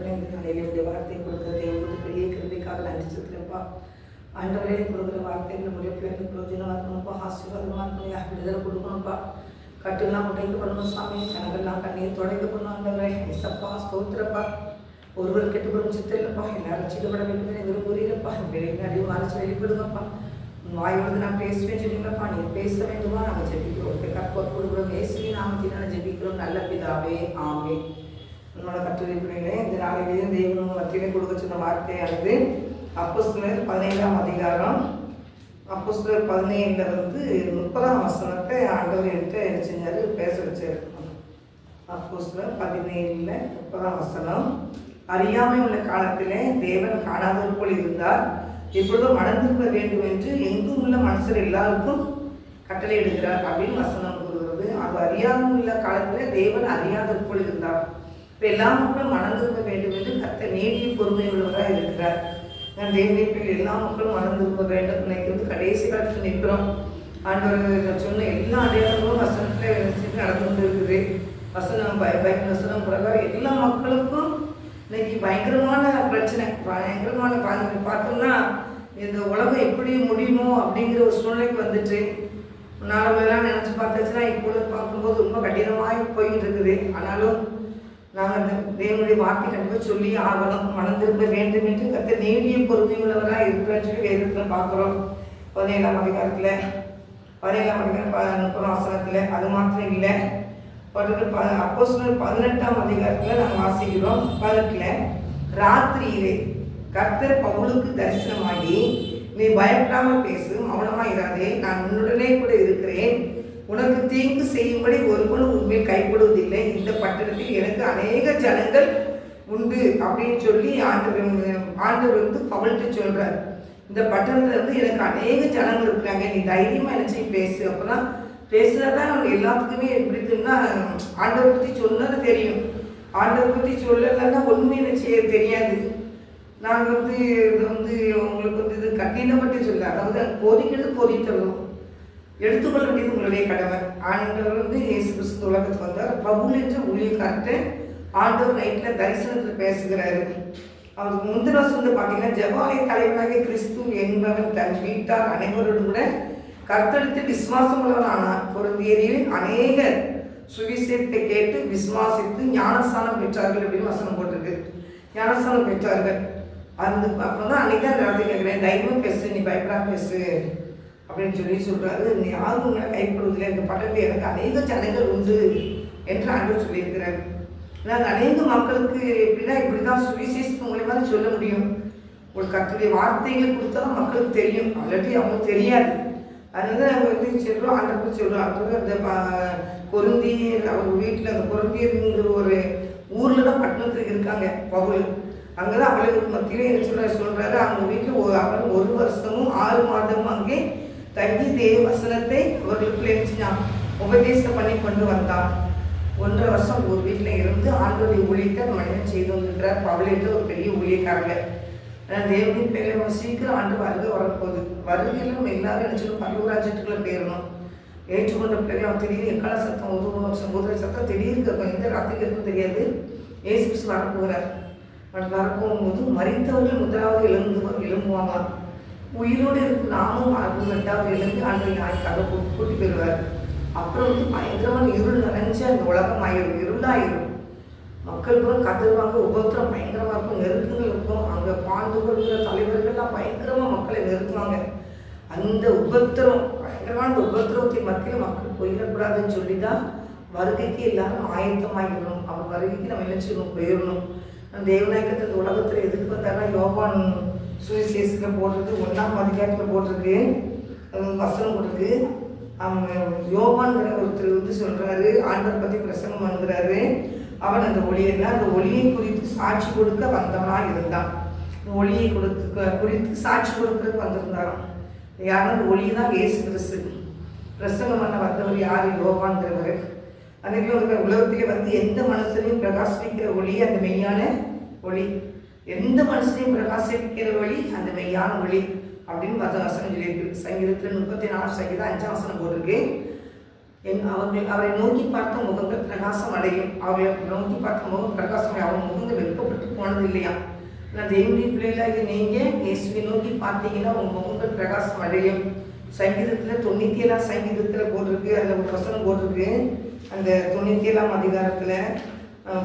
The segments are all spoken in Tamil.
தகப்பனே, இந்த நாளிலே வார்த்தை கொடுக்குறது எங்களுக்கு பெரிய கிருபைக்காக நன்றி செலுத்துகிறேன்ப்பா. ஆண்டவரே, கொடுக்குற வார்த்தை நம்முடைய பிள்ளைகளுக்கு பிரயோஜனமாக இருக்கணும்ப்பா, ஆசீர்வாதமாக இருக்கணும், விடுதலை கொடுக்கணும்ப்பா. கட்டுலாம் உடைக்கப்படணும் சாமி, ஜனங்கள்லாம் கண்ணீர் துடைக்கப்படணும். ஆண்டவரே இசப்பா ஸ்தோத்திரப்பா. ஒருவர் கெட்டுப்படும் சித்தம் இல்லைப்பா, எல்லாரும் ரசிக்கப்பட வேண்டும் எங்களுக்கு புரியலப்பா. வெளியே மறைச்சு வெளிப்படுங்கப்பா. வாயோடு நான் பேசுவேன் சொல்லுங்கப்பா, நீ பேச வேண்டுமா? நாங்கள் ஜெபிக்கிறோம், கற்போர் கொடுக்குறோம், இயேசுவின் நாமத்தினால் ஜெபிக்கிறோம் நல்ல பிதாவே, ஆமே. நம்மளோட கட்டுரை பிள்ளைகளே, இந்த நாளிலேயே தேவன் மத்தியிலே கொடுக்க சொன்ன வார்த்தையானது அப்போஸ்தலர் 17ஆம் அதிகாரம், அப்போஸ்தலர் 17 30ஆம் வசனத்தை ஆண்டவர் என்கிட்ட என்ன செஞ்சாரு, பேச வச்சார். அப்போஸ்தலர் 17 30ஆம் வசனம். அறியாமை உள்ள காலத்திலே தேவன் காணாதவர் போல் இருந்தார், இப்பொழுது மனம் திரும்ப வேண்டும் என்று எங்கும் உள்ள மனுஷர் எல்லாருக்கும் கட்டளை எடுக்கிறார் அப்படின்னு வசனம் கூறுகிறது. அது அறியாமை உள்ள காலத்தில் தேவன் அறியாதவர் போல் இருந்தார். இப்போ எல்லா மக்களும் மனம் திரும்ப வேண்டும் என்று கர்த்தர் நீடிய பொறுமை உள்ளவராக இருக்கிறார். நான் தேவனைப்பில் எல்லா மக்களும் மனம் திரும்ப வேண்டும் நினைக்கிறது கடைசி காலத்தில் நிற்கிறோம். ஆண்டவர் சொன்ன எல்லா அடையாளங்களும் வசனத்தில் நடந்து கொண்டு இருக்குது. வசனம் பைபிள் வசனம் பிரகாரம் எல்லா மக்களுக்கும் இன்னைக்கு பயங்கரமான பிரச்சனை, பயங்கரமான பார்த்தோம்னா இந்த உலகம் எப்படி முடியுமோ அப்படிங்கிற ஒரு சூழ்நிலைக்கு வந்துட்டு நாளெல்லாம் நினச்சி பார்த்தாச்சுன்னா இப்பொழுது பார்க்கும்போது ரொம்ப கடினமாக போய்கிட்டு இருக்குது. ஆனாலும் நாங்கள் அந்த தேவனுடைய வார்த்தை கண்டிப்பாக சொல்லி ஆகணும். மனம் திரும்ப வேண்டும் என்று கர்த்தர் நீடிய பொறுமை உள்ளவராக இருக்கிறான்னு சொல்லி வேதத்தில் பார்க்குறோம். 17ஆம் அதிகாரத்தில் 17ஆம் அதிகாரம் 30ஆம் வசனத்தில். அது மாத்திரம் இல்லை, அப்போஸ்தலர் 18ஆம் அதிகாரத்தில் நாங்கள் வாசிக்கிறோம். 18 ராத்திரியிலே கர்த்தர் பவுலுக்கு தரிசனமாகி, நீ பயப்படாமல் பேசு, மௌனமாக இராதே, நான் உன்னுடனே கூட இருக்கிறேன், உனக்கு தீங்கு செய்யும்படி ஒருவனும் உண்மையில் கைப்படுவதில்லை, இந்த பட்டணத்தில் எனக்கு அநேக ஜனங்கள் உண்டு அப்படின்னு சொல்லி ஆண்டவர் பவுல்கிட்ட சொல்றார். இந்த பட்டணத்துல எனக்கு அநேக ஜனங்கள் இருக்கிறாங்க, நீ தைரியமா என்ன செய்ய பேசு. அப்பதான் பேசுனதான் நம்ம எல்லாத்துக்குமே எப்படின்னா ஆண்டவர் பற்றி சொன்னது தெரியும். ஆண்டவர் பற்றி சொல்லலைன்னா உண்மையை செய்ய தெரியாது. நாங்கள் இது உங்களுக்கு இது கட்டினப்பட்டு சொல்ல, அதாவது போதிக்கிறது போதித்தரும், எடுத்துக்கொள்ள வேண்டியது உங்களுடைய கடமை. ஆண்டவர் இயேசு கிறிஸ்து உலகத்துக்கு வந்தார். பவுல் என்ற ஊழியக்கார்ட்ட ஆண்டவர் நைட்டில் தரிசனத்தில் பேசுகிறாரு. அவருக்கு முந்தின வருஷம் பார்த்தீங்கன்னா ஜெபாலய தலைவனாக கிறிஸ்து என்பவன் தன் வீட்டார் அனைவரோடு கூட கர்த்தரிடத்தில் விசுவாசம் உள்ளவன் ஆனார். கொரிந்தியரில் அநேகர் சுவிசேஷத்தை கேட்டு விசுவாசித்து ஞானஸ்தானம் பெற்றார்கள் அப்படின்னு வசனம் போட்டிருக்கு. ஞானஸ்தானம் பெற்றார்கள். அந்த அப்புறம் தான் அன்றைக்கி தான் ராத்திரி கேட்குறேன், தைரியமாக பேசு, நீ பயப்படாம பேசு அப்படின்னு சொல்கிறாரு. நீ யாரும் உங்களை கைப்படுவதில்லை, இந்த பட்டணத்தில் எனக்கு அநேக ஜனங்கள் உண்டு என்று ஆண்டவர் சொல்லியிருக்கிறார். நாங்கள் அநேக மக்களுக்கு எப்படின்னா இப்படி தான் சுவிசேஷம் மூலியமாக தான் சொல்ல முடியும். ஒரு கர்த்தருடைய வார்த்தைகளை கொடுத்தா தான் மக்களுக்கு தெரியும், ஆல்ரெடி அவங்களுக்கு தெரியாது. அதனால நாங்கள் சொல்கிறோம், ஆண்டவர் சொல்கிறோம். அப்புறம் அந்த கொரிந்தியர் அவர் வீட்டில், அந்த கொரிந்தியருங்கிற ஒரு ஊரில் தான் பட்டணத்தில் இருக்காங்க பவுல். அங்கே தான் அவளுக்கு மத்தியிலே என்ன சொல்கிறாரு, அவங்க வீட்டில் அவன் 1 வருஷமும் 6 மாதமும் அங்கே தங்கி தேவ வசனத்தை அவர்களுக்குள்ளே இருந்துச்சுன்னா உபதேசம் பண்ணி கொண்டு வந்தான். 1.5 வருஷம் ஒரு வீட்டில் இருந்து ஆண்டோடைய ஊழியத்தை மனிதன் செய்து வந்திருக்கிறார். பவுல் என்று ஒரு பெரிய ஊழியக்காரங்க. ஆனால் தேவனின் பேரை சீக்கிரம் ஆண்டு வருகை வரப்போகுது. வருகையிலும் எல்லாரும் என்ன சொல்லணும், பல்லூராஜ்யத்துக்குள்ளே போயிடணும். ஏற்றுக்கொண்ட பிள்ளைகள் திடீர்னு எக்கால சத்தம், குதிரை சத்தம் திடீர்னு இருக்கும், எந்த ராத்திரிக்கு இருக்கும் தெரியாது. இயேசு கிறிஸ்து வரப்போகிறார். வரப்போகும்போது மரித்தவர்கள் முதலாவது எழும்புவாங்க, உயிரோடு இருக்கு நாமும் 2வது எழுந்து ஆண்டு நாய்க்காக கூட்டி போயிடுவார். அப்புறம் பயங்கரமான இருள் நிறைஞ்ச அந்த உலகம் ஆயிரும், இருளாயிரும். மக்கள் கூட கதறுவாங்க, உபத்திரம் பயங்கரமாக இருக்கும், நெருக்கங்கள் இருக்கும். அங்கே பாண்டுகள்ங்கிற தலைவர்கள்லாம் பயங்கரமாக மக்களை நிறுத்துவாங்க. அந்த உபத்திரம், பயங்கரமான உபத்திரவத்தின் மத்தியில் மக்கள் போயிடக்கூடாதுன்னு சொல்லி தான் வருகைக்கு எல்லாரும் ஆயத்தமாகிடணும். அவர் வருகைக்கு நம்ம என்ன செய்யணும், போயிடணும். தேவநாயகத்தை இந்த உலகத்தில் எதுக்கு வந்தாருன்னா, யோவான் சுவிசேஷத்தில் போட்டிருக்கு, 1ஆம் அதிகாரத்தில் போட்டிருக்கு, வசனம் போட்டிருக்கு. அவங்க யோவான்கிற ஒருத்தர் சொல்கிறாரு, ஆண்டவர் பற்றி பிரசங்கம் பண்ணுகிறாரு. அவன் அந்த ஒளியை குறித்து சாட்சி கொடுக்க வந்தவனாக இருந்தான். ஒளியை குறித்து சாட்சி கொடுக்கறதுக்கு வந்திருந்தாராம். யாரும் அந்த ஒளி தான் இயேசு கிறிஸ்து. பிரசங்கம் பண்ண வந்தவர் யார், யோவான்கிறவர். அதே உலகத்திலே எந்த மனுஷனையும் பிரகாசிக்கிற ஒளி அந்த மெய்யான ஒளி, எந்த மனுஷனையும் பிரகாசிக்கிற ஒளி அந்த மெய்யான ஒளி அப்படின்னு வசனம் சொல்லியிருக்கு. சங்கீதத்தில் 34 சங்கீதம் 5ஆம் வசனம் போட்டிருக்கு. அவரை நோக்கி பார்த்த முகங்கள் பிரகாசம் அடையும். அவர்களை நோக்கி பார்த்த முகம் பிரகாசம், அவன் முகங்கள் வெட்கப்பட்டு போன போனது இல்லையா. நான் தேவனுடைய பிள்ளைகளாக நீங்கள் இயேசுவை நோக்கி பார்த்தீங்கன்னா உங்கள் முகங்கள் பிரகாசம் அடையும். சங்கீதத்தில் 97 சங்கீதத்தில் போட்டிருக்கு, அதில் ஒரு வசனம் போட்டிருக்கு. அந்த 97 அதிகாரத்தில்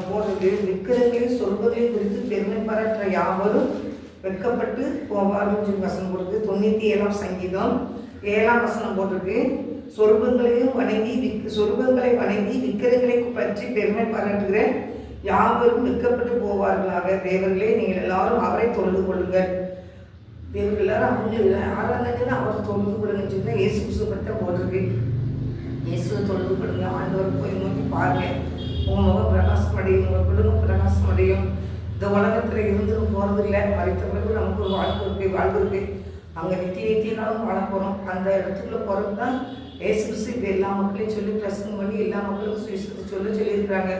போட்டிருக்கு, விக்கிரங்களையும் சொர்க்கங்களையும் குறித்து பெருமை பாராட்டுற யாவரும் வெட்கப்பட்டு போவார்கள் சொல்லி வசனம் போட்டிருக்கு. 97 சங்கீதம் 7 வசனம் போட்டிருக்கு, சொர்க்கங்களை வணங்கி விக்கிரங்களை பற்றி பெருமை பாராட்டுகிற யாவரும் வெட்கப்பட்டு போவார்களாக. தேவர்களே, நீங்கள் எல்லாரும் அவரை தொழுது கொள்ளுங்கள். தேவர்கள் எல்லாரும் அவங்க ஆராதனை அவரை தொழுது கொள்ளுங்கன்னு சொல்லி இயேசு கிறிஸ்துவத்தை போட்டிருக்கு. இயேசுவை தொழுது கொள்ளுங்க, ஆண்டவர் போய் நோக்கி பாருங்க, உங்கள் முகம் பிரகாசம் அடையும், உங்கள் குடும்பம் பிரகாசம் அடையும். இந்த உலகத்தில் இருந்து போகிறது இல்லை, மறைத்த பிறகு நமக்கு ஒரு வாழ்வு இருக்கு. அங்கே நித்தியனாலும் வாழ போகிறோம். அந்த இடத்துக்குள்ள போகிறது தான் இயேசு கிறிஸ்து இப்போ எல்லா மக்களையும் சொல்லி பிரசங்கம் பண்ணி எல்லா மக்களுக்கும் சுவிசேஷத்தை சொல்லியிருக்கிறாங்க.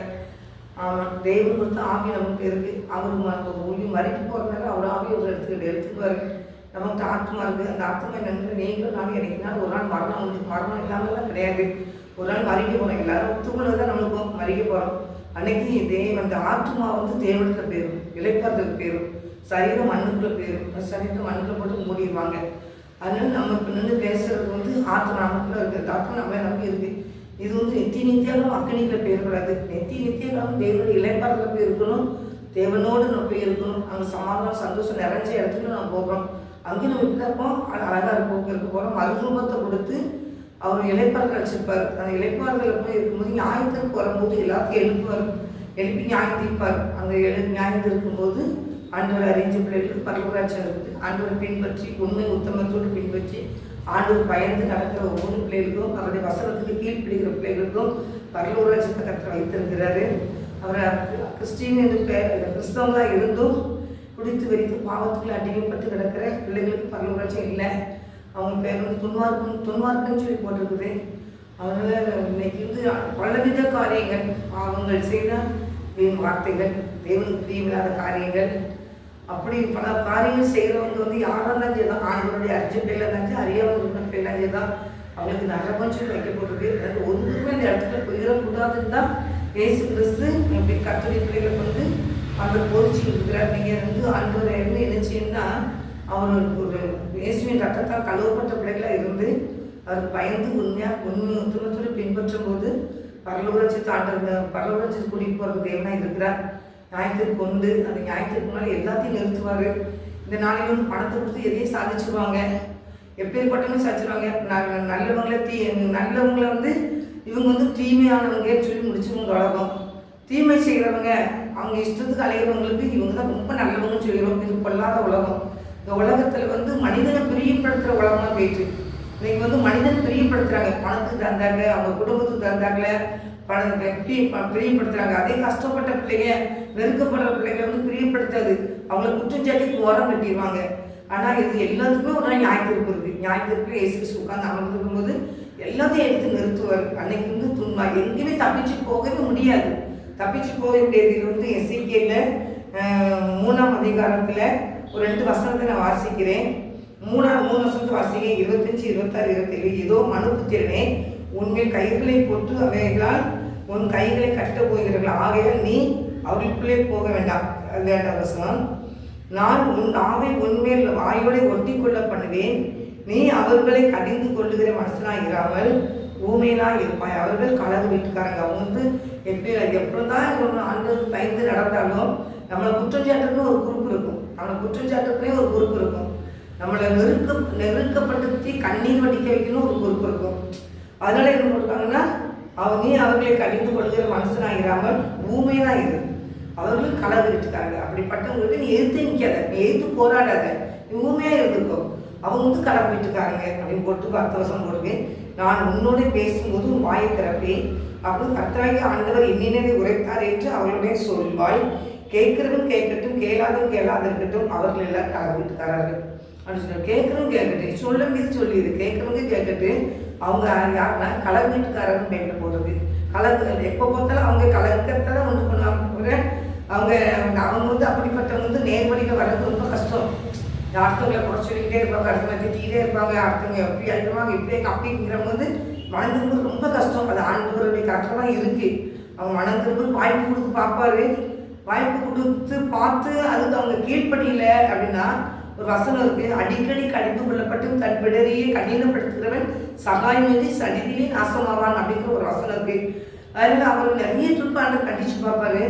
தெய்வம் கொடுத்த ஆவி நமக்கு இருக்குது. அவர் மறைக்க போகிறதுனால அவர் ஆவி ஒரு எடுத்துக்குவார். நமக்கு ஆத்மா இருக்குது. அந்த ஆத்மா என்னென்னு நீங்களும் நானும் எனக்குனாலும் ஒரு நாள் மரணம் உண்டு. மரணம் இல்லாமல்லாம் கிடையாது. ஒரு நாள் மறிக்க போகிறோம். எல்லாரும் ஒத்துக்குள்ளது தான் நம்மளுக்கும் மறிக்க போகிறோம். அன்னைக்கு அந்த ஆத்மா தேவனத்தில் போயிடும், இளைப்பாறுதலுக்கு போயிடும். சரீரம் மண்ணுக்குள்ளே போயிடும். சரீரம் மண்ணுக்குள்ளே போட்டு மூடிடுவாங்க. அதனால நம்ம இப்போ நின்று பேசுறது ஆத்மா நமக்குள்ளே இருக்குது. ஆத்மா நம்மளை நம்பி இருக்குது. இது நித்திய அக்கனியில் போயிடக்கூடாது. நித்திய காலம் தேவனுடைய இளைப்பாறுதல போய் இருக்கணும். தேவனோடு நம்ம போய் இருக்கணும். அங்கே சமாதானம் சந்தோஷம் நிறைஞ்ச இடத்துல நம்ம போகிறோம். அங்கேயும் நம்ம இப்படி இருப்போம், அழகாக இருக்க போகிறோம். மறுரூபத்தை கொடுத்து அவர் இளைப்பாறுதல் வச்சிருப்பார். அந்த இளைப்பாறுதல் போய் இருக்கும்போது நியாயத்திற்கு வரும்போது எல்லாத்தையும் எழுப்பி நியாயம் தீர்ப்பார். அந்த நியாயம் இருக்கும்போது ஆண்டவர் அறிஞ்ச பிள்ளைகளுக்கு பரவராட்சியம் இருக்குது. ஆண்டவரை பின்பற்றி உண்மை உத்தமத்தோடு பின்பற்றி ஆண்டவர் பயந்து நடக்கிற ஒவ்வொரு பிள்ளைகளுக்கும் அவருடைய வசனத்துக்கு கீழ்ப்பிடிக்கிற பிள்ளைகளுக்கும் பரலோராட்சியத்தை கற்று வைத்திருக்கிறாரு. அவரை கிறிஸ்டின் என்று கிறிஸ்தவங்களாக இருந்தும் குடித்து வெறித்து பாவத்துக்குள்ள அடிமைப்பட்டு கிடக்கிற பிள்ளைகளுக்கு பரலோராட்சியம் இல்லை. அவங்க பேர் துன்மார்க்குன்னு சொல்லி போட்டிருக்குது. அதனால் இன்னைக்கு பலவித காரியங்கள், பாவங்கள் செய்த வீண் வார்த்தைகள், தேவனுக்கு பிரியமில்லாத காரியங்கள், அப்படி பல காரியங்கள் செய்கிறவங்க யாராக இருந்தாலும் சரி தான், ஆண்டவருடைய அர்ஜ பிள்ளைலாம் இருந்தாலும் அறியாமல் பிள்ளைலாம் சரி தான், அவங்களுக்கு நரகம் சொல்லி வைக்கப்பட்டிருக்கு. அதாவது ஒன்றுமே இந்த இடத்துல போயிடக்கூடாதுன்னு தான் இயேசு கிறிஸ்து இப்படி கர்த்தருடைய பிள்ளைகளை அந்த பொறிச்சு இருக்கிறார். நீங்கள் ஆண்டவர் என்ன செய்யணும்னா, அவர் ஒரு இயேசுவின் ரத்தத்தால் கழுவப்பட்ட பிள்ளைகளாக இருந்து அவருக்கு பயந்து உண்மை உத்தமத்தோடு பின்பற்றும் போது பரலோராட்சியத்தை கூட்டிகிட்டு போகிறது தேவனாக இருக்கிறார். நியாயத்திற்கு கொண்டு அந்த நியாயத்திற்கு முன்னால் எல்லாத்தையும் நிறுத்துவார். இந்த நாளிலும் பணத்தை கொடுத்து எதையும் சாதிச்சுருவாங்க. எப்பேற்பட்டவங்க சாதிச்சிருவாங்க. நல்லவங்களை இவங்க தீமையானவங்கன்னு சொல்லி முடிச்சுருவாங்க. உலகம் தீமை செய்கிறவங்க அவங்க இஷ்டத்துக்கு அலைகிறவங்களுக்கு இவங்க தான் ரொம்ப நல்லவங்கன்னு சொல்லிடுவோம். இது பொல்லாத உலகம். இந்த உலகத்தில் மனிதனை பிரியப்படுத்துகிற உலகமாக போயிட்டு இன்னைக்கு மனிதனை பிரியப்படுத்துகிறாங்க. பணத்துக்கு தந்தாங்க, அவங்க குடும்பத்துக்கு தந்தாங்கள பணத்தை பிரியப்படுத்துகிறாங்க. அதே கஷ்டப்பட்ட பிள்ளைங்க, வெறுக்கப்படுற பிள்ளைங்களை பிரியப்படுத்தாது. அவங்கள குற்றஞ்சாட்டிக்கு ஓரம் கட்டிடுவாங்க. ஆனால் இது எல்லாத்துக்குமே ஒரு நாள் நியாயத்திற்கு இருக்குது. நியாயத்திற்கு இயேசு கிறிஸ்து உட்கார்ந்து அமர்ந்திருக்கும் போது எல்லாத்தையும் எடுத்து நிறுத்துவார். அன்னைக்கு துன்மா எங்கேயுமே தப்பிச்சு போகவே முடியாது. தப்பிச்சு போக முடியாது. இது எசேக்கியேல் 3 அதிகாரத்தில் ஒரு 2 வசனத்தை நான் வாசிக்கிறேன். 3 வசனத்தை வாசிக்கிறேன். 25, 26, 27. ஏதோ மனுபுத்திரனே, உன்மேல் கைகளை போட்டு அவைகளால் உன் கைகளை கட்ட போகிறீர்கள். ஆகையால் நீ அவர்களுக்குள்ளே போக வேண்டாம். வேண்டாம் வசனம். நான் உன் நாவை உன்மேல் வாயோடு ஒட்டி கொள்ள பண்ணுவேன். நீ அவர்களை கடிந்து கொள்ளுகிற மனுஷனாக இராமல் ஊமையனாக இருப்பாய். அவர்கள் கலகு வீட்டுக்காரங்க. அவங்க எப்படிதான் ஆண்டவருக்கு பயந்து நடந்தாலும் நம்மளை குற்றஞ்சாட்டுக்குன்னு ஒரு குரூப் இருக்கும். நம்மளை குற்றஞ்சாட்டுக்குனே ஒரு குரூப் இருக்கும். நம்மளை நெருக்கப்படுத்தி கண்ணீர் வடிக்க வைக்கணும் ஒரு பொறுப்பு இருக்கும். அதனால என்ன போட்டிருக்காங்கன்னா, நீ அவர்களை கடிந்து கொள்கிற மனுஷனாக இராமல் ஊமையனாக இரு. அவர்கள் கலந்து விட்டுருக்காங்க. அப்படிப்பட்டவங்ககிட்ட நீ எதிர்த்து நிற்காத, நீ எதிர்த்து போராடாத, நீ ஊமையாக இருந்துக்கோ. அவங்க கலந்து விட்டுருக்காங்க அப்படின்னு போட்டு 10 வருஷம் போடுங்க. நான் உன்னோட பேசும்போது வாயை திறப்பேன். அப்போது கர்த்தராகிய ஆண்டவர் என்னென்னதை உரைத்தார் என்று அவர்களுடைய சொல்வாய். கேட்கிறவன் கேட்கட்டும், கேளாதவன் கேளாத இருக்கட்டும். அவர்கள் எல்லாம் கலந்து விட்டுக்காரர்கள் அப்படின்னு சொல்லுவாங்க. கேட்குறவங்க கேட்கட்டும், சொல்ல மீது சொல்லிடு. கேட்குறவங்க கேட்கட்டு. அவங்க யாருன்னா கலந்து வீட்டுக்காரர்கள் பேரில் போடுறது. கலந்து எப்போ பார்த்தாலும் அவங்க கலக்கத்தான் ஒன்று பண்ணுவாங்க. அவங்க அப்படிப்பட்டவங்க நேர்வழியில் வர்றது ரொம்ப கஷ்டம். அடுத்தவங்களை குறை சொல்லிக்கிட்டே இருப்பாங்க, அடுத்தவங்களை திட்டிக்கிட்டே இருப்பாங்க, அடுத்தவங்க எப்படி அழுவாங்க, இப்படியே அப்படிங்கிறவங்க மனம் திரும்ப ரொம்ப கஷ்டம். அது ஆண்டவருடைய கரெக்டாக தான் இருக்குது. அவங்க மனம் திரும்ப வாய்ப்பு கொடுத்து பார்ப்பாரு. வாய்ப்பு கொடுத்து பார்த்து அதுக்கு அவங்க கீழ்ப்படியில அப்படின்னா ஒரு வசனம் இருக்கு, அடிக்கடி கடிந்து கொள்ளப்பட்டு தன் பிடரியை கடினப்படுத்துகிறவன் சகாயமின்றி சடிதிலே நாசமாவான் அப்படிங்கிற ஒரு வசனம் இருக்கு. அதனால அவர் நிறைய ட்ரிப் ஆண்டவர் கண்டிச்சு பார்ப்பாரு.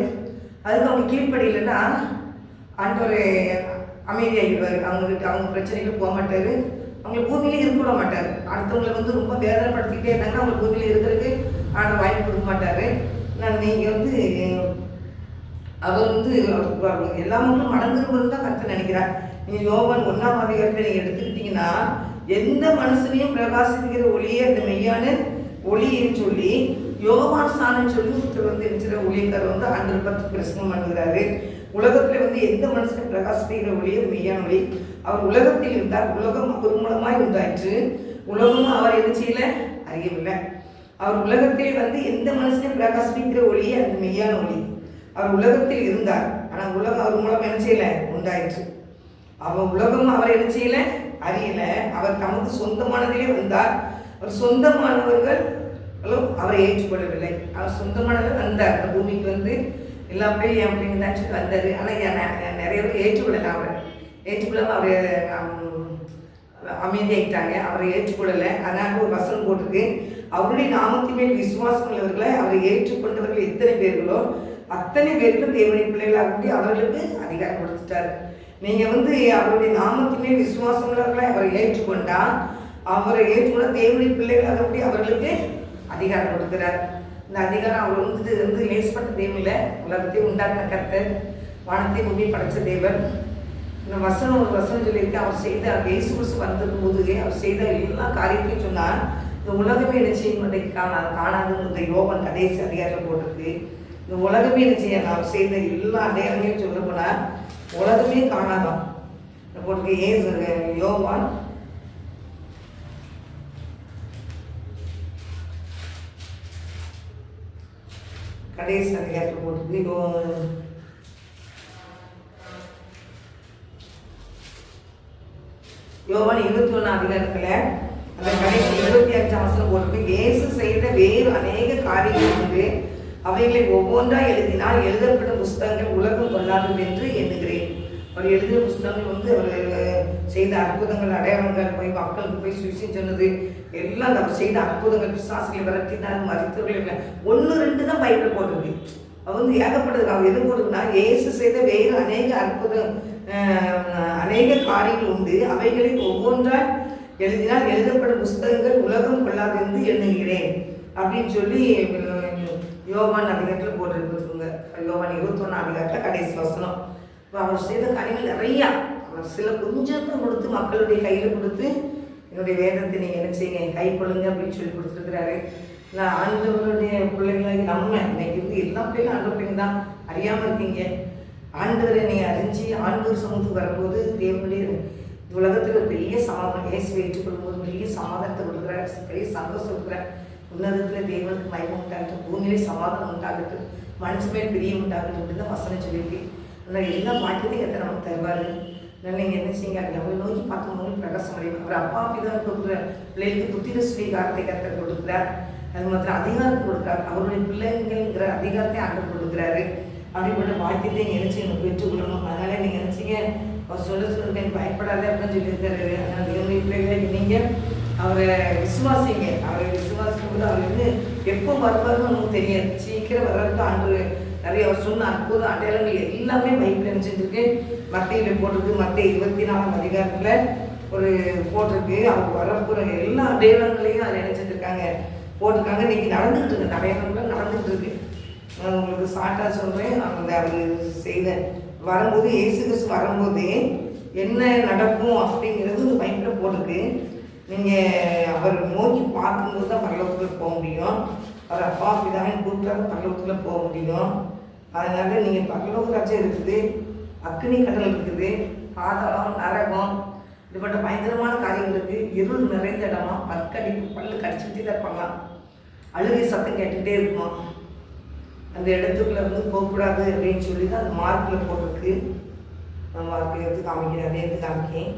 அதுக்கு அவங்க கீழ்ப்படியிலன்னா ஆண்டவர் அமைதியாகிடுவார். அவங்க பிரச்சனைகள் போக மாட்டார், அவங்களை பூமியிலே இருக்க விட மாட்டார். அடுத்தவங்களை ரொம்ப வேதனைப்படுத்திக்கிட்டே இருந்தாங்கன்னா அவங்க பூமியில இருக்கிறதுக்கு ஆண்டவர் வாய்ப்பு கொடுக்க மாட்டார். நீங்கள் அவர் எல்லா மக்களும் மடங்குறவங்க தான் கருத்து நினைக்கிறார். நீங்கள் யோவான் 1ஆம் அதிகாரத்தில் நீங்கள் எடுத்துக்கிட்டீங்கன்னா எந்த மனுஷனையும் பிரகாசிக்கிற ஒளியே அந்த மெய்யான ஒளின்னு சொல்லி யோவான் ஸ்நானம் சொல்லி ஒருத்தர் இருக்கிற ஊழியக்காரர் ஆண்டவர் பற்றி பிரசங்கம் பண்ணுகிறாரு. உலகத்தில் எந்த மனுஷனும் பிரகாசிக்கிற ஒளியே மெய்யான ஒளி. அவர் உலகத்தில் இருந்தார், உலகம் அவர் மூலமாய் உண்டாயிற்று, உலகமும் அவர் என்ன செய்யல அறியவில்லை. அவர் உலகத்தில் எந்த மனுஷனையும் பிரகாசிக்கிற ஒளியே அந்த மெய்யான ஒளி. அவர் உலகத்தில் இருந்தார், ஆனால் உலகம் அவர் மூலம் என்ன செய்யல உண்டாயிற்று. அவர் உலகம் அவர் என்ன செய்யல அறியல. அவர் தமக்கு சொந்தமானதிலே வந்தார், அவர் சொந்தமானவர்கள் அவரை ஏற்றுக்கொள்ளவில்லை. அவர் சொந்தமானவர் வந்தார், அந்த பூமிக்கு எல்லா பிள்ளையும் என் பிள்ளைங்க தான் சொல்லி வந்தார். ஆனால் நிறைய பேர் ஏற்றுக்கொள்ளலாம். அவரை ஏற்றுக்கொள்ளாமல் அவர் அமைதியாகிட்டாங்க, அவரை ஏற்றுக்கொள்ளலை. அதனால் ஒரு வசனம் போட்டிருக்கு, அவருடைய நாமத்தின் மேல் விசுவாசம் உள்ளவர்களை அவரை ஏற்றுக்கொண்டவர்கள் எத்தனை பேர்களோ அத்தனை பேருக்கும் தேவனுடைய பிள்ளைகளாக அவர்களுக்கு அதிகாரம் கொடுத்துட்டார். நீங்கள் அவருடைய நாமத்தின் மேல் விசுவாசம் உள்ளவர்களை அவரை ஏற்றுக்கொண்டா, அவரை ஏற்றுக்கொண்ட தேவனுடைய பிள்ளைகளாக அவர்களுக்கு அதிகாரம் கொடுக்கிறார். இந்த அதிகாரம் அவர் லேசப்பட்ட தேவன் இல்லை, உலகத்தை உண்டாக்கின கர்த்தர், வானத்தை பூமி படைச்ச தேவன். இந்த வசனம் ஒரு வசனம் சொல்லியிருக்கு, அவர் செய்த இயேசு கிறிஸ்து வந்திருக்கும் போது அவர் செய்த எல்லா காரியத்தையும் சொன்னால் இந்த உலகமே என்ன செய்யும் காணாதுன்னு இந்த யோவான் கடைசி அதிகாரத்தில் போட்டிருக்கு. இந்த உலகமே என்ன செய்ய அவர் செய்த எல்லா அடையாளங்களையும் சொல்ல போனால் உலகமே காணாதான் போட்டிருக்கு. யோவான் கடைசி அதிகாரத்தில் போட்டிருக்கு. யோவான் 21ஆம் அதிகாரத்தில் அந்த கடைசி 25ஆம் வசனம் போட்டிருக்கு, இயேசு செய்த வேறு அநேக காரியங்கள் உண்டு, அவைகளை ஒவ்வொன்றா எழுதினால் எழுதப்படும் புஸ்தகங்கள் உலகம் கொள்ளாதது என்று எண்ணுகிறேன். அவர் எழுதிய புஸ்தகங்கள் அவர் செய்த அற்புதங்கள், அடையாளங்கள், போய் மக்களுக்கு போய் சுவிசேஷம் சொன்னது எல்லாம் அவர் செய்த அற்புதங்கள், பிசாசுகளை விரட்டினார், மருத்துவர்கள் 1-2 தான் பைபிள் போட்டிருக்கு. அவர் ஏகப்பட்டது. அவர் எது போட்டிருக்குன்னா, இயேசு செய்த வேறு அநேக அற்புதம் அநேக காரியங்கள் உண்டு, அவைகளை ஒவ்வொன்றால் எழுதினால் எழுதப்படும் புஸ்தகங்கள் உலகம் கொள்ளாது என்று எண்ணுகிறேன் அப்படின்னு சொல்லி யோவான் அதிகாரத்தில் போட்டிருக்குங்க. யோவான் 21ஆம் அதிகாரத்தில் கடைசி வசனம். இப்போ அவர் செய்த காரியங்கள் நிறையா. அவர் சில கொஞ்சத்தை கொடுத்து மக்களுடைய கையில் கொடுத்து என்னுடைய வேதத்தை நீங்கள் என்ன செய்யுங்க கைக்கொள்ளுங்க அப்படின்னு சொல்லி கொடுத்துருக்குறாரு. நான் ஆண்டவருடைய பிள்ளைங்களாகி நம்ம இன்னைக்கு எல்லா பிள்ளைங்களும் ஆண்டவர் பிள்ளைங்க தான். அறியாமல் இருக்கீங்க, ஆண்டவரை நீங்கள் அறிஞ்சு ஆண்டவர் சமூகத்துக்கு வரும்போது தேவனுடைய உலகத்துக்கு பெரிய சமாதானம், இயேசுவை ஏற்றுக்கொள்ளும்போது பெரிய சமாதானத்தை கொடுக்குறார், பெரிய சந்தோஷம் கொடுக்குறார். உன்னதத்தில் தேவனுக்கு மயம் உண்டாகட்டும், பூமியிலே சமாதானம் உண்டாகட்டும், மனசு மேல் பிரியம் உண்டாகட்டும் அப்படின்னு தான் வசனம் சொல்லியிருக்கு. ஆனால் எல்லா பாக்கியத்தையும் எத்தனை நமக்கு தருவார். அதனால் நீங்கள் என்ன செய்யுங்க, அவரை நோக்கி பார்க்கும்போது பிரகாசம் அடையும். அவர் அப்பா பிதான் கொடுக்குறார், பிள்ளைகளுக்கு புத்திர ஸ்வீகாரத்தை கர்த்தர் கொடுக்குறார். அது மாத்திரம் அதிகாரத்தை கொடுக்குறார், அவருடைய பிள்ளைங்கிற அதிகாரத்தை ஆண்டவர் கொடுக்குறாரு. அப்படிப்பட்ட வாக்கியத்தை நினைச்சு எனக்கு பெற்றுக்கொள்ளணும். அதனால நீங்கள் நினச்சிங்க அவர் சொல்ல பயப்படாத அப்படின்னு சொல்லியிருக்காரு. அதனால் தேவனுடைய பிள்ளைகளை நீங்கள் அவரை விசுவாசிங்க. அவரை விசுவாசிக்கும் போது அவர் எப்போ வருவாருன்னு நமக்கு தெரியாது. சீக்கிரம் வர்றதுக்கு ஆண்டு நிறைய அவர் சொன்ன அற்புத அடையாளங்கள் எல்லாமே பைபிள் நினைச்சிருக்கு. மத்தையில் போட்டிருக்கு, மத்திய 24ஆம் அதிகாரத்தில் ஒரு போட்டிருக்கு. அவர் வரப்போகிற எல்லா அடையாளங்களையும் அதை நினைச்சிருக்காங்க போட்டிருக்காங்க. இன்னைக்கு நடந்துகிட்டு இருக்கு, அடையாளங்களும் நடந்துகிட்டு இருக்கு. நான் உங்களுக்கு ஷார்ட்டாக சொல்கிறேன். அவர் செய்த வரும்போது இயேசு கிறிஸ்து வரும்போது என்ன நடக்கும் அப்படிங்கிறது இந்த பைபிளில் போட்டிருக்கு. நீங்கள் அவர் நோக்கி பார்க்கும்போது தான் பரலோகத்தில் போக முடியும். அவர் அப்பா பிதாவின் கூப்பிட்டாலும் பரலோகத்தில் போக முடியும். அதனால் நீங்கள் பரலோக ராஜ்யம் இருக்குது, அக்னி கடல் இருக்குது, பாதாளம், நரகம், இப்படிப்பட்ட பயங்கரமான காரியங்கள் இருக்குது. இருள் நிறைந்த இடமா, பல்லு கடிச்சுக்கிட்டே தான் இருப்பாங்க, அழுகை சத்தம் கேட்டுக்கிட்டே இருக்கும். அந்த இடத்துக்குள்ள போகக்கூடாது அப்படின்னு சொல்லி தான் அந்த மார்க்கில் போட்டிருக்கு. நான் மார்க்கில் எடுத்து காமிக்கிறேன், அதை எடுத்து காமிக்கேன்.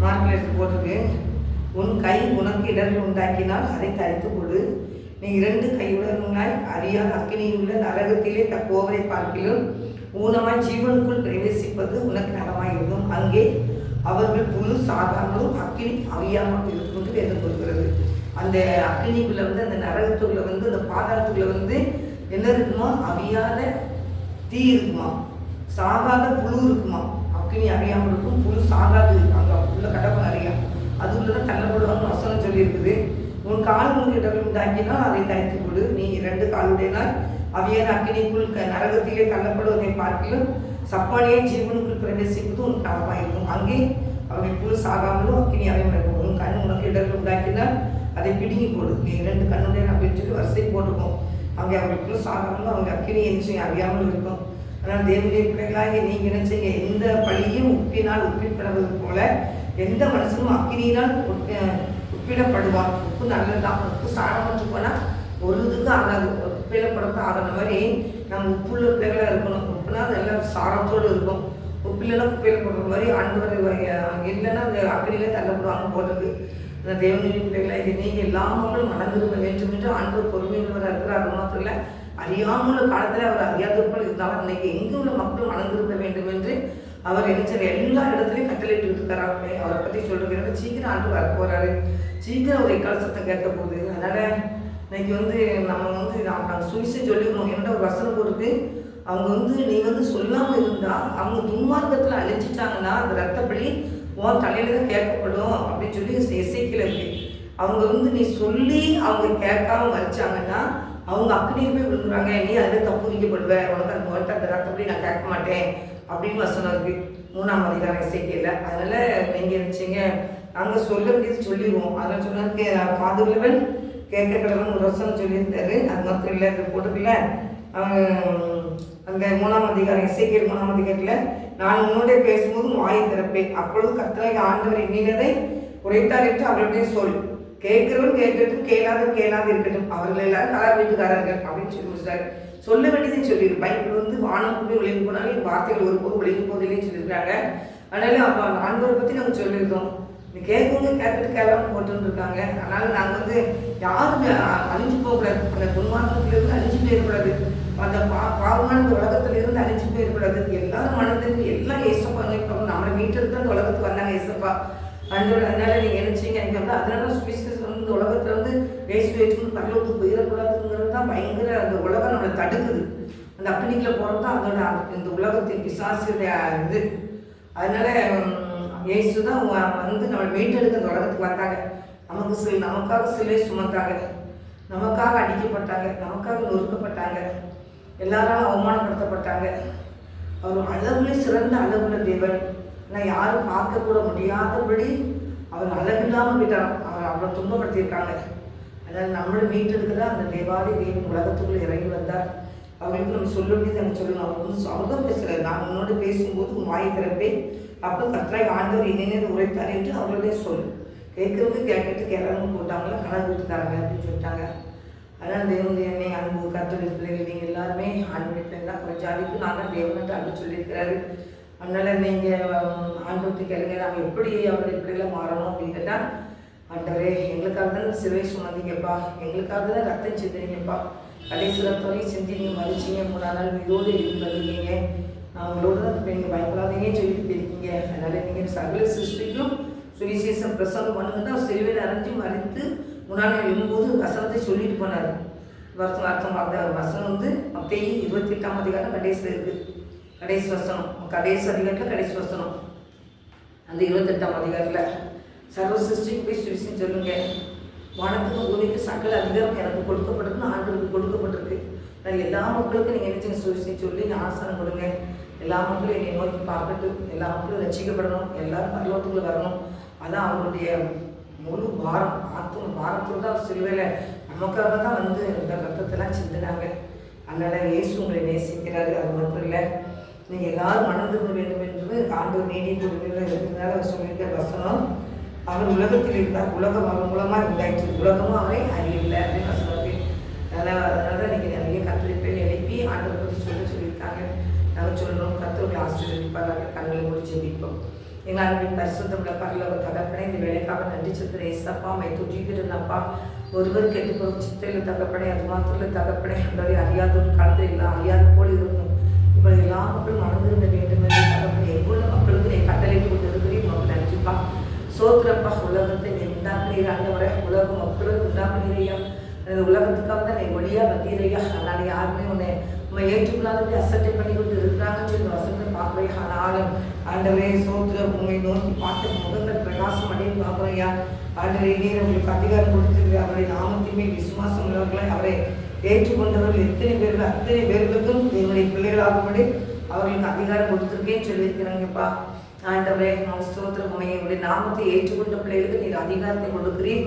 மார்க்கில் எடுத்து போட்டிருக்கு, உன் கை உனக்கு இடர்கள் உண்டாக்கினால் அதை தரித்து கொடு, நீ 2 கையுடனாய் அறியாத அக்கினியுள்ள நரகத்திலே போவதை பார்க்கிலும் ஊனமாய் ஜீவனுக்குள் பிரவேசிப்பது உனக்கு நலமாயிருக்கும். அங்கே அவர்கள் புழு சாகாமலும் அக்கினி அவியாமல் இருக்கும் என்று வேதம் கொடுக்கிறது. அந்த அக்கினிக்குள்ள அந்த நரகத்துக்குள்ள அந்த பாதாளத்துக்குள்ள என்ன இருக்குமா? அவியாத தீ இருக்குமா, சாகாத புழு இருக்குமா. அக்கினி அறியாமல் இருக்கும், புழு சாகாது. அங்கே உள்ள கடவுள் அறியா அது உள்ளதான் தள்ளப்படுவான்னு வசனம் சொல்லியிருக்குது. உன் கால் உனக்கு இடர்கள் உண்டாக்கினால் அதை தனித்து கொடு. நீ 2 காலுடையனால் அவியான அக்கினிக்குள் நரகத்திலே தள்ளப்படுவதை பார்க்கிலும் சப்பானியை ஜீவனுக்குள் பிரவேசிப்பது உனக்கு நலமாயிருக்கும். அங்கே அவர்கள் புழு சாகாமலும் அக்கினி அறியாமல் இருக்கும். உன் கண் உனக்கு இடர்கள் உண்டாக்கினால் அதை பிடுங்கி போடு. நீ 2 கண்ணுடைய அப்படின்னு சொல்லி வரிசை போட்டிருக்கோம். அங்கே அவர்களுக்குள்ள சாகாமலும் அவங்க அக்கினி என்ன அறியாமல் இருக்கும். ஆனால் தேவனுடைய பிள்ளைகளாக நீங்கள் என்ன செய்ய, எந்த பழியும் உப்பினால் உப்பிடப்படுவது போல எந்த மனுஷனும் அக்கினியினால் உப்பிடப்படுவான். உப்பு நல்லதுதான். உப்பு சாரமற்று போனால் ஒரு இதுக்கு ஆகாது, உப்பிடப்படத்தான் ஆகிற மாதிரி நம்ம உப்புள்ள பிள்ளைகளாக இருக்கணும். உப்புனா அது எல்லாம் சாரத்தோடு இருக்கும். உப்பில்லைன்னா உப்பிடப்படுற மாதிரி ஆண்டவர் இல்லைன்னா அந்த அக்கினியிலே தள்ளப்படுவாங்க போட்டிருக்கு. அந்த தேவனுடைய பிள்ளைகளாக நீங்கள் எல்லா மக்களும் மனந்திரும்ப வேண்டும் என்று ஆண்டவர் பொறுமையுள்ளவராக இருக்கிறார். அது மாத்திரம் இல்லை, அறியாமல் காலத்தில் அவர் அறியாதவர்கள் இருந்தாலும் இன்னைக்கு எங்கே உள்ள மக்கள் மனந்திரும்ப வேண்டும் என்று அவர் நினைச்சார். எல்லா இடத்துலையும் கட்டளையிட்டு இருக்கிறாங்க. அவரை பற்றி சொல்றது சீக்கிரம் ஆண்டு வர போறாரு, சீக்கிரம் ஒரு கலசத்தை கேட்க போகுது. அதனால இன்னைக்கு நம்ம நாங்கள் சுவிசேஷம் சொல்லிக்கணும். என்ற ஒரு வசனம் கொடுத்து அவங்க நீ சொல்லாமல் இருந்தால் அவங்க துன்மார்க்கத்தில் அழிச்சிட்டாங்கன்னா அந்த ரத்தப்படி உன் தலையில தான் கேட்கப்படும் அப்படின்னு சொல்லி எசைக்கில் இருக்கு. அவங்க நீ சொல்லி அவங்க கேட்காம மறிச்சாங்கன்னா அவங்க அக்கினியில் போய் விழுந்துறாங்க. நீ அதில் தப்புவிக்கப்படுவேன், உனக்கு அந்த ரத்தப்படி நான் கேட்க மாட்டேன் அப்படின்னு வசனம் இருக்கு 3ஆம் அதிகாரம் எசேக்கியேல்ல. அதனால நீங்க நினைச்சீங்க நாங்கள் சொல்ல வேண்டியது சொல்லிடுவோம். அதனால சொன்னாங்க காதுள்ளவன் கேட்க கடவுள் ஒரு வசனம் சொல்லியிருந்தாரு. அது மாத்திரம் இல்லை, போட்டுக்கல அந்த 3ஆம் அதிகாரம் எசேக்கியேல் 3ஆம் அதிகாரத்தில் நான் உன்னோட பேசும்போது வாயை திறப்பேன், அப்பொழுது கர்த்தராகிய ஆண்டவர் எண்ணினதை உரைத்தார் என்று அவருடைய சொல். கேட்கிறவன் கேட்கட்டும், கேளாது இருக்கட்டும், அவர்கள் எல்லாரும் கலர் வீட்டுக்காரர்கள் அப்படின்னு சொல்லி முடிச்சாரு. சொல்ல வேண்டியதுன்னு சொல்லியிருக்கு. பைபிள் வானம் போய் ஒளிந்து போனாலும் வார்த்தைகள் ஒருபோது ஒளிந்து போதில்லைன்னு சொல்லியிருக்காங்க. அதனால அப்போ ஆண்டவரை பற்றி நாங்கள் சொல்லியிருக்கோம். நீ கேட்கவங்க கேட்கட்டு கேளாமல் போட்டுன்னு இருக்காங்க. அதனால நாங்கள் யாரும் அழிஞ்சு போகக்கூடாது. அந்த துன்மார்க்கத்திலிருந்து அழிஞ்சு போயிடக்கூடாது. அந்த பாவமான இந்த உலகத்திலிருந்து அழிஞ்சு போயிடக்கூடாது. எல்லாரும் மனதிற்கு எல்லாம் ஏசப்பாங்க. இப்போ நம்மளை மீட்டெடுத்து அந்த உலகத்துக்கு வந்தாங்க ஏசப்பா அன்றோட. அதனால நீங்கள் நினைச்சீங்க எனக்கு அதனால சுவிசேஷம் இந்த உலகத்தில் வேஸ்ட் வேஸ்ட்னு பரலோகத்துக்கு போயிடக்கூடாதுங்கிறது தான் பயங்கர அந்த உலகம் நம்மளை தடுக்குது. அந்த அக்னிக்குள்ள போகிறது தான் அதோட இந்த உலகத்தின் பிசாசுடைய இது. அதனால இயேசு தான் நம்மளை மீட்டெடுக்க அந்த உலகத்துக்கு வந்தாங்க. நமக்காக சிலை சுமந்தாங்க, நமக்காக அடிக்கப்பட்டாங்க, நமக்காக நொறுக்கப்பட்டாங்க, எல்லாராலும் அவமானப்படுத்தப்பட்டாங்க. அவர் அளவுல சிறந்த அளவுள்ள தேவன். ஆனால் யாரும் பார்க்கக்கூட முடியாதபடி அவர் அழகில்லாமல் போயிட்டார். அவர் அவ்வளோ துன்பப்படுத்தியிருக்காங்க. அதனால் நம்மளை மீட்டெடுக்க தான் அந்த தேவாதி தேவன் உலகத்துக்குள்ளே இறங்கி வந்தார். அவங்களுக்கு நம்ம சொல்ல வேண்டியது எனக்கு சொல்லணும். அவர் தான் பேசுகிறார். நான் உன்னோட பேசும்போது வாய் திறப்பேன், அப்போ கர்த்தராகிய ஆண்டவர் என்னென்ன உரைத்தார் என்று அவர்களுடைய சொல். கேட்குறவங்க கேட்கட்டு கேட்கறவங்க போட்டாங்களா கணக்கு விட்டுத்தாங்க அப்படின்னு சொல்லிட்டாங்க. அதனால் தேவன் என்னை அன்பு கர்த்தருடைய பிள்ளைகள் நீங்கள் எல்லாருமே ஆண்புடைய பிள்ளைங்களாம் கொஞ்சம் ஜாதிக்கு நான் தான் தேவன் அன்பு சொல்லியிருக்கிறாரு. அதனால் நீங்கள் ஆண்டவர்கிட்ட கேளுங்க, நாங்கள் எப்படி அவருடைய பிள்ளைகளை மாறணும் அப்படின்னு கேட்டால், ஆண்டவரே எங்களுக்காக தானே சிலுவை சுமந்தீங்கப்பா, எங்களுக்காக தானே ரத்தம் சிந்தினீங்கப்பா, கடைசி ரத்தம் செஞ்சு நீங்கள் மதிச்சிங்க, 3 நாள் இதோடு இருந்தீங்க, நான் உங்களோட தான் நீங்கள் பயப்படாதீங்க சொல்லிட்டு போயிருக்கீங்க. அதனால் நீங்கள் சகல சிருஷ்டிக்கும் சுவிசேஷம் பிரசங்கம் பண்ணுங்க தான் சிலுவையில் அரைஞ்சி மறித்து 3ஆம் நாள் எழும்போது வசனத்தை சொல்லிட்டு போனார். அர்த்தம் அந்த வசனம் மத்தேயு 28ஆம் அதிகாரம் கடைசியில் இருக்குது. கடைசி வசனம், கடைசி அதிகாரத்தில் கடைசி வசனம் அந்த 28ஆம் அதிகாரத்தில் சர்வ சிருஷ்டிக்கு போய் சுவிசேஷம் சொல்லுங்க, வானத்துக்கு பூமிக்கு சகல அதிகாரம் எனக்கு கொடுக்கப்பட்டிருக்குன்னு ஆண்டவருக்கு கொடுக்கப்பட்டிருக்கு. நான் எல்லா மக்களுக்கும் நீங்கள் நினைச்சு சுவிசேஷம் சொல்லி ஆசனம் கொடுங்க. எல்லா மக்களும் என்னை நோக்கி பார்க்கட்டும், எல்லா மக்களும் ரசிக்கப்படணும், எல்லாரும் பரலோகத்துக்குள்ள வரணும். அதான் அவருடைய முழு பாரம், ஆத்ம பாரத்தோடு தான் சிலுவையில் நமக்காக தான் இந்த ரத்தத்தெல்லாம் சிந்தினாங்க. அதனால் இயேசு உங்களை நேசிக்கிறாரு. அது மட்டும் இல்லை, நீங்கள் எல்லாரும் மனம் திரும்ப வேண்டும் என்று ஆண்டவர் நீடிய உரிமையில் இருக்கிறதால சொல்லியிருக்கிற வசனம், அவர் உலகத்தில் இருந்தார், உலகம் அவர் மூலமாக உண்டாயிடுச்சு, உலகமும் அவரை அறியவில்லை அப்படின்னு நான் சொல்லுவேன். அதனால நீங்கள் நிறைய கத்தரிப்பேன் எழுப்பி ஆண்டவர் பற்றி சொல்லியிருக்காங்க. நாங்கள் சொல்லணும், கத்தர்களை ஆசீர்வதிப்பார்கள். கண்களை முடிச்சு ஜெபிப்போம். எங்கள் அன்பின் பரிசுத்தமுள்ள பரலோக தகப்பனே, இந்த வேலைக்காக நன்றி செலுத்துகிறேன். ஏசப்பா மை துதிக்கிறேன்ப்பா. ஒருவர் கெட்டு போகும் சித்தையில் தகப்பனே, அது மாத்திரம் தகப்பனே அன்றரை அறியாத ஒரு காலத்தில் எல்லாம் அறியாத போல் இருக்கும். இப்போ எல்லா மக்களும் மறந்துருந்த வேண்டும் என்று தகப்பனே எங்குள்ள மக்களுக்கு நீ கட்டளைக்கு கொண்டு இருக்கிறீர். உனக்கு நன்றிப்பா, சோத்திரப்பா. உலகத்தை நீ உண்டாக்குனீர் ஆண்டவரே, உலக மக்களும் உண்டாக்குனீரையா. அந்த உலகத்துக்காக தான் நீ ஒளியா வந்தீரையா. அதனால யாருமே உன்னை ஏற்றுக்கொள்ளாதபடி அசட்டை பண்ணி கொண்டு இருக்கிறாங்கன்னு சொல்லி வசனத்தை பார்க்குறையா. ஆனாலும் ஆண்டவரே சோத்திரம், உண்மை நோக்கி பார்த்த முகங்கள் பிரகாசம் அடையும் பார்க்குறையா. ஆண்டவரே நீர் உங்களுக்கு அதிகாரம் கொடுத்திருக்கிற அவரை நாமத்தையுமே விசுவாசம் உள்ளவர்களை அவரை ஏற்றுக்கொண்டவர்கள் எத்தனை பேர்கள் அத்தனை பேர்களுக்கும் என்னுடைய பிள்ளைகளாகும்படி அவர்களுக்கு அதிகாரம் கொடுத்துருக்கேன்னு சொல்லியிருக்கிறாங்கப்பா. ஆண்டவரே ஸ்தோத்திரம், உடைய நாமத்தை ஏற்றுக்கொண்ட பிள்ளைகளுக்கு நீர் அதிகாரத்தை கொடுக்கிறீர்.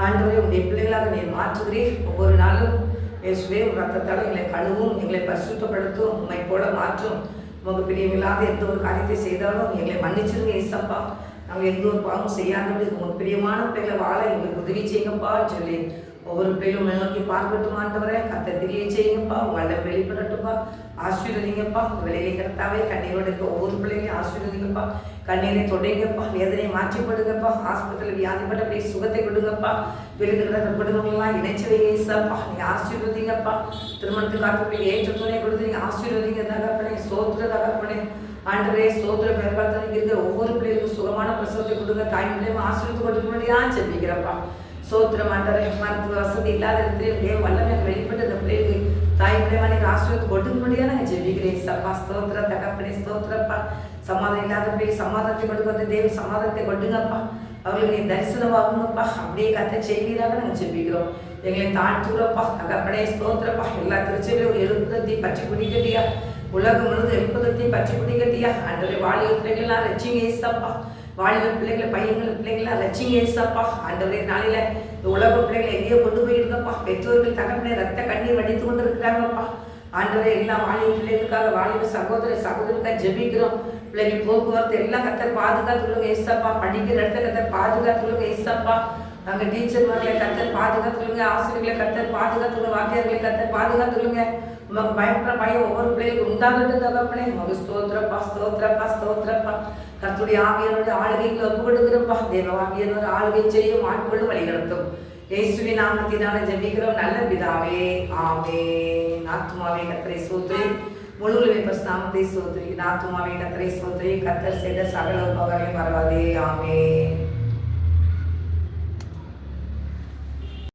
ஆண்டவரே உடைய பிள்ளைகளாக நீர் மாற்றுகிறீர். ஒவ்வொரு நாளும் இயேசுவே ரத்தத்தால் எங்களை கழுவும், எங்களை பரிசுத்தப்படுத்தும், உண்மை போல மாற்றும். உங்க பிரியமில்லாத எந்த ஒரு காரியத்தை செய்தாலும் எங்களை மன்னிச்சிருங்க ஏசப்பா. நாங்கள் எந்த ஒரு பாவம் செய்யாதபடி உங்களுக்கு பிரியமான பிள்ளைகளை வாழ எங்களுக்கு உதவி செய்யுங்கப்பான்னு சொல்லி ஒவ்வொரு பிள்ளைகளும் நோக்கி பார்க்கட்டும். ஆண்டவரே கத்தை தெரிய செய்யுங்கப்பா, உங்கள வெளிப்படட்டும்பா. ஆசீர்வதிங்கப்பா. வெளியிலே கரெக்டாகவே கண்ணீரோடு இருக்க ஒவ்வொரு பிள்ளைகளையும் ஆசீர்வதிங்கப்பா. கண்ணீரை தொடைங்கப்பா, வேதனையை மாற்றிப்படுங்கப்பா. ஆஸ்பத்திரியில் வியாதிப்பட்ட அப்படியே சுகத்தை கொடுங்கப்பா. விருதுகிற குடும்பங்கள்லாம் இணைச்சு வைங்கப்பா. நீ ஆசீர்வதிங்கப்பா. திருமணத்துக்கு காத்து ஏற்ற துணை கொடுத்து நீங்க ஆசீர்வதிங்க தகப்பனே. சோத்திர தகப்பனே ஆண்டவரே சோத்திர மேற்காலத்தில் இருக்கிற ஒவ்வொரு பிள்ளைகளுக்கும் சுகமான பிரசவத்தை கொடுங்க. தாய் பிள்ளையும் ஆசீர்வத்து கொடுக்க செல்விக்கிறப்பா. சோத்திரம் ஆண்டவரே, மருத்துவ வசதி இல்லாத இடத்துல வல்லமை வெளிப்பட்டு அந்த பிள்ளைகளுக்கு தாய் பிள்ளைமா நீங்கள் ஆசீர்வாதம் கொடுக்கும்படியா நாங்கள் ஜெபிக்கிறேன் சப்பா. ஸ்தோத்திர தகப்பனே ஸ்தோத்திரப்பா. சமாதானம் இல்லாத பிள்ளை சமாதானத்தை கொடுக்க அந்த தேவ சமாதானத்தை கொடுங்கப்பா. அவர்களுக்கு நீ தரிசனம் ஆகுங்கப்பா. அப்படியே கத்த செய்வீராக நாங்கள் ஜெபிக்கிறோம். எங்களை தாழ்த்துறப்பா தகப்பனே ஸ்தோத்திரப்பா. எல்லா திருச்சியிலும் ஒரு எழுப்புதத்தை பற்றி குடிக்கட்டியா, உலகம் முழுவதும் எழுப்புதத்தை பற்றி குடிக்கட்டியா. ஆண்டவரே வாலிப பிள்ளைகள்லாம் ரட்சிங்க ஏசப்பா. வாலிப பிள்ளைகளை பையன்கள் பிள்ளைகள்லாம் ரட்சிங்க ஏசப்பா. ஆண்டவரே நாளில இந்த உலக பிள்ளைகளை எங்கேயோ கொண்டு போயிருந்தப்பா. பெற்றோர்கள் தகப்பனே ரத்த கண்ணீர் வடித்து கொண்டு இருக்கிறாங்கப்பா. ஆண்டவரே எல்லா வாலிப பிள்ளைகளுக்காக வாலிப சகோதரருக்காக ஜெபிக்கிறோம். பிள்ளைகள் போக்குவரத்து எல்லாம் கத்தர் பாதுகாத்துள்ளுங்க ஏசப்பா. படிக்கிற இடத்த கத்தர் பாதுகாத்துள்ளுங்க ஏசப்பா. நாங்கள் டீச்சர்மார்களை கத்தர் பாதுகாத்துள்ளுங்க, ஆசிரியர்களை கத்தர் பாதுகாத்துள்ளுங்க, வாத்தியார்களை கத்தர் பாதுகாத்துள்ளுங்க. உமக்கு பயப்படுற பயம் ஒவ்வொரு பிள்ளைகளுக்கு உண்டாகட்டும் தகப்பனே. உமக்கு ஸ்தோத்திரப்பா ஸ்தோத்திரப்பா ஸ்தோத்திரப்பா. கர்த்தருடைய ஆவியானோட ஆளுகைகளை ஒப்பு கொடுக்கிறப்பா. தேவ ஆவியானோட ஆளுகை செய்யும், ஆட்கொள்ளும், வழிநடத்தும். இயேசுவின் நாமத்தினால ஜெபிக்கிறோம் நல்ல பிதாவே, ஆமென். ஆத்துமாவே கர்த்தரை ஸ்தோத்திரி, முழுவதுமே பரிசுத்த நாமத்தை ஸ்தோத்திரி. ஆத்துமாவே கர்த்தரை ஸ்தோத்திரி, கர்த்தர் செய்த சகல உபகாரங்களை மறவாதே. ஆமென்.